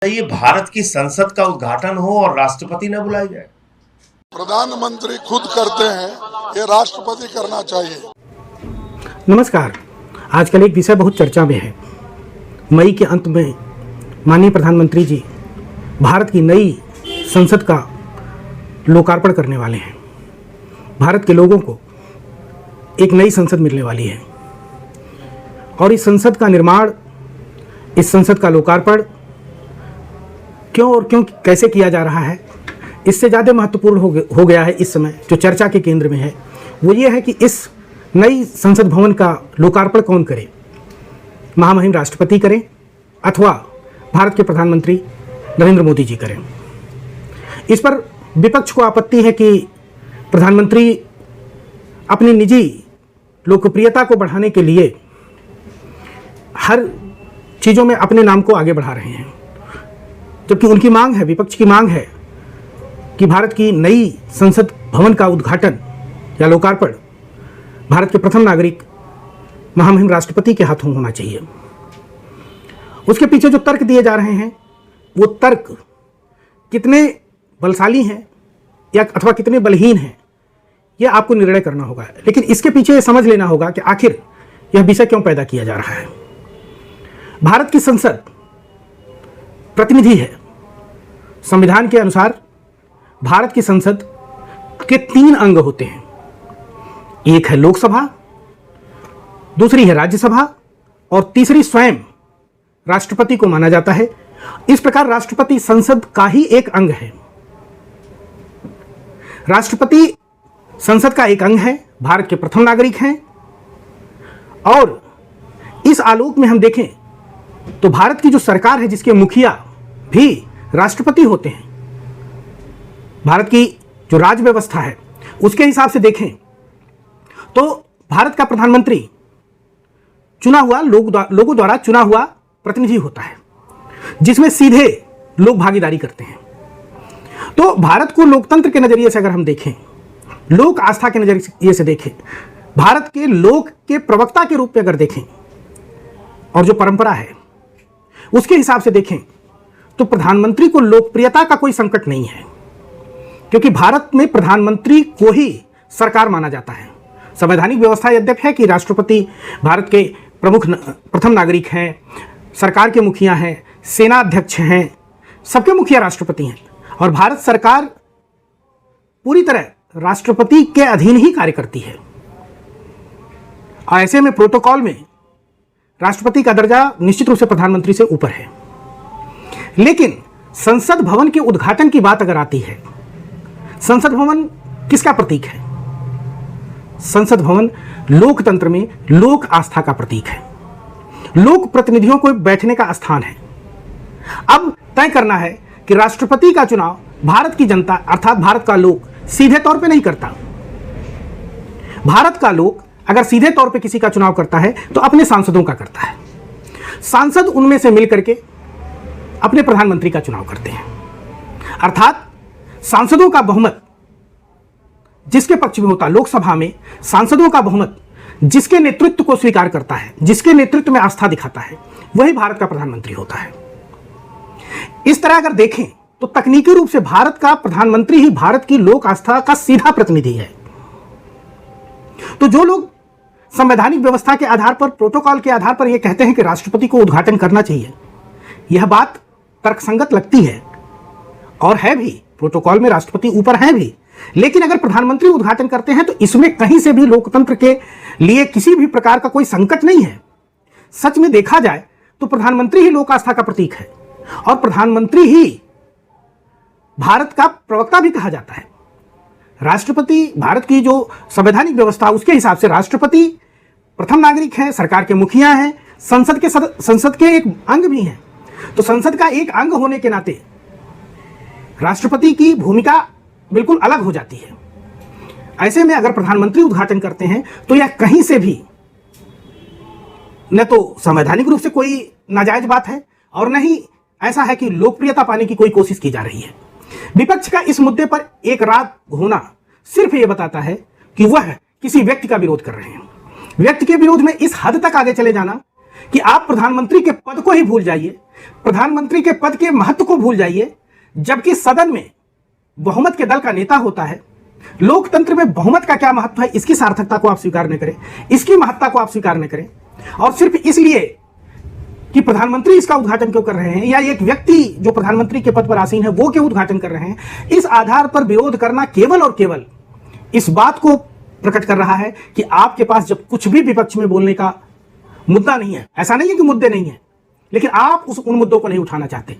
ये भारत की संसद का उद्घाटन हो और राष्ट्रपति न बुलाई जाए। प्रधानमंत्री खुद करते हैं, ये राष्ट्रपति करना चाहिए। नमस्कार। आजकल एक विषय बहुत चर्चा में है। मई के अंत में माननीय प्रधानमंत्री जी भारत की नई संसद का लोकार्पण करने वाले हैं। भारत के लोगों को एक नई संसद मिलने वाली है और इस संसद का निर्माण, इस संसद का लोकार्पण क्यों कैसे किया जा रहा है, इससे ज़्यादा महत्वपूर्ण हो गया है इस समय जो चर्चा के केंद्र में है वो ये है कि इस नई संसद भवन का लोकार्पण कौन करे, महामहिम राष्ट्रपति करें अथवा भारत के प्रधानमंत्री नरेंद्र मोदी जी करें। इस पर विपक्ष को आपत्ति है कि प्रधानमंत्री अपनी निजी लोकप्रियता को बढ़ाने के लिए हर चीज़ों में अपने नाम को आगे बढ़ा रहे हैं, जबकि उनकी मांग है, विपक्ष की मांग है कि भारत की नई संसद भवन का उद्घाटन या लोकार्पण भारत के प्रथम नागरिक महामहिम राष्ट्रपति के हाथों होना चाहिए। उसके पीछे जो तर्क दिए जा रहे हैं वो तर्क कितने बलशाली हैं या अथवा कितने बलहीन हैं, ये आपको निर्णय करना होगा। लेकिन इसके पीछे ये समझ लेना होगा कि आखिर यह विषय क्यों पैदा किया जा रहा है। भारत की संसद प्रतिनिधि है। संविधान के अनुसार भारत की संसद के 3 अंग होते हैं। एक है लोकसभा, दूसरी है राज्यसभा और तीसरी स्वयं राष्ट्रपति को माना जाता है। इस प्रकार राष्ट्रपति संसद का ही एक अंग है। राष्ट्रपति संसद का एक अंग है, भारत के प्रथम नागरिक हैं और इस आलोक में हम देखें तो भारत की जो सरकार है जिसके मुखिया भी राष्ट्रपति होते हैं, भारत की जो राज्य व्यवस्था है उसके हिसाब से देखें तो भारत का प्रधानमंत्री चुना हुआ लोगों द्वारा चुना हुआ प्रतिनिधि होता है जिसमें सीधे लोग भागीदारी करते हैं। तो भारत को लोकतंत्र के नजरिए से अगर हम देखें, लोक आस्था के नजरिए से देखें, भारत के लोक के प्रवक्ता के रूप में अगर देखें और जो परंपरा है उसके हिसाब से देखें तो प्रधानमंत्री को लोकप्रियता का कोई संकट नहीं है, क्योंकि भारत में प्रधानमंत्री को ही सरकार माना जाता है। संवैधानिक व्यवस्था यद्यपि है कि राष्ट्रपति भारत के प्रमुख प्रथम नागरिक हैं, सरकार के मुखिया हैं, सेना अध्यक्ष हैं, सबके मुखिया राष्ट्रपति हैं और भारत सरकार पूरी तरह राष्ट्रपति के अधीन ही कार्य करती है। और ऐसे में प्रोटोकॉल में राष्ट्रपति का दर्जा निश्चित रूप से प्रधानमंत्री से ऊपर है। लेकिन संसद भवन के उद्घाटन की बात अगर आती है, संसद भवन किसका प्रतीक है? संसद भवन लोकतंत्र में लोक आस्था का प्रतीक है, लोक प्रतिनिधियों को बैठने का स्थान है। अब तय करना है कि राष्ट्रपति का चुनाव भारत की जनता अर्थात भारत का लोक सीधे तौर पे नहीं करता। भारत का लोक अगर सीधे तौर पे किसी का चुनाव करता है तो अपने सांसदों का करता है। सांसद उनमें से मिलकर के अपने प्रधानमंत्री का चुनाव करते हैं, अर्थात सांसदों का बहुमत जिसके पक्ष में होता, लोकसभा में सांसदों का बहुमत जिसके नेतृत्व को स्वीकार करता है, जिसके नेतृत्व में आस्था दिखाता है, वही भारत का प्रधानमंत्री होता है। इस तरह अगर देखें तो तकनीकी रूप से भारत का प्रधानमंत्री ही भारत की लोक आस्था का सीधा प्रतिनिधि है। तो जो लोग संवैधानिक व्यवस्था के आधार पर, प्रोटोकॉल के आधार पर यह कहते हैं कि राष्ट्रपति को उद्घाटन करना चाहिए, यह बात तर्कसंगत लगती है और है भी। प्रोटोकॉल में राष्ट्रपति ऊपर है भी, लेकिन अगर प्रधानमंत्री उद्घाटन करते हैं तो इसमें कहीं से भी लोकतंत्र के लिए किसी भी प्रकार का कोई संकट नहीं है। सच में देखा जाए तो प्रधानमंत्री ही लोक आस्था का प्रतीक है और प्रधानमंत्री ही भारत का प्रवक्ता भी कहा जाता है। राष्ट्रपति भारत की जो संवैधानिक व्यवस्था उसके हिसाब से राष्ट्रपति प्रथम नागरिक हैं, सरकार के मुखिया हैं, संसद के एक अंग भी हैं। तो संसद का एक अंग होने के नाते राष्ट्रपति की भूमिका बिल्कुल अलग हो जाती है। ऐसे में अगर प्रधानमंत्री उद्घाटन करते हैं तो यह कहीं से भी न तो संवैधानिक रूप से कोई नाजायज बात है और न ही ऐसा है कि लोकप्रियता पाने की कोई कोशिश की जा रही है। विपक्ष का इस मुद्दे पर एक रात होना सिर्फ यह बताता है कि वह किसी व्यक्ति का विरोध कर रहे हैं। व्यक्ति के विरोध में इस हद तक आगे चले जाना कि आप प्रधानमंत्री के पद को ही भूल जाइए, प्रधानमंत्री के पद के महत्व को भूल जाइए, जबकि सदन में बहुमत के दल का नेता होता है। लोकतंत्र में बहुमत का क्या महत्व है, इसकी सार्थकता को आप स्वीकार न करें, इसकी महत्ता को आप स्वीकार न करें, और सिर्फ इसलिए कि प्रधानमंत्री इसका उद्घाटन क्यों कर रहे हैं या एक व्यक्ति जो प्रधानमंत्री के पद पर आसीन है वो क्यों उद्घाटन कर रहे हैं, इस आधार पर विरोध करना केवल और केवल इस बात को प्रकट कर रहा है कि आपके पास जब कुछ भी विपक्ष में बोलने का मुद्दा नहीं है। ऐसा नहीं है कि मुद्दे नहीं है, लेकिन आप उन मुद्दों को नहीं उठाना चाहते।